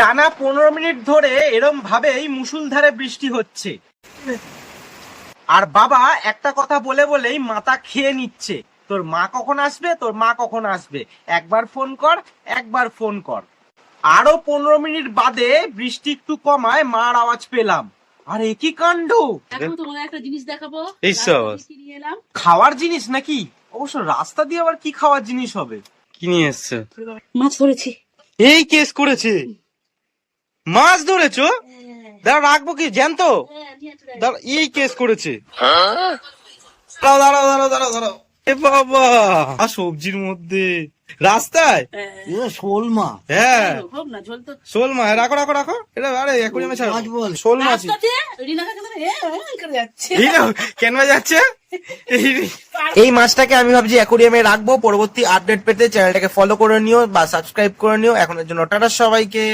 টানা 15 মিনিট ধরে এরম ভাবেই মুষলধারে বৃষ্টি হচ্ছে, আর বাবা একটা কথা বলে বলেই মাথা খেয়ে নিচ্ছে। তোর মা কখন আসবে, তোর মা কখন আসবে, একবার ফোন কর, একবার ফোন কর। আরো 15 মিনিট বাদে বৃষ্টি একটু কমায় মার আওয়াজ পেলাম। আর একই কাণ্ড! এখন তোমাদের একটা জিনিস দেখাবো। এইসব রাস্তা দিয়ে নিয়ে এলাম। খাওয়ার জিনিস নাকি? অবশ্য রাস্তা দিয়ে আবার কি খাওয়ার জিনিস হবে? কি নিয়ে এসছো? মাছ ধরেছি। এই কেস করেছে, মাছ ধরেছো? দাঁড়া, রাখবো কি জ্যান্ত? দাঁড়া, এই কেস করেছে। দাঁড়াও দাঁড়াও দাঁড়াও দাঁড়াও দাঁড়াও। এ বাবা, আর সবজির মধ্যে রাস্তায় শোল মাছ। হ্যাঁ হোক না, ঝোল তো শোল মাছ। রাখো রাখো রাখো, এটা আরে অ্যাকোয়ারিয়ামে ছাড়ো। শোল মাছ রাস্তাতে রিনা কাকা ধরে করে যাচ্ছে। এই নাও, কেন যাচ্ছে? এই মাছটাকে আমি ভাবছি অ্যাকোরিয়ামে রাখবো। পরবর্তী আপডেট পেতে চ্যানেলটাকে ফলো করে নিও বা সাবস্ক্রাইব করে নিও। এখনের জন্য টাটা সবাইকে।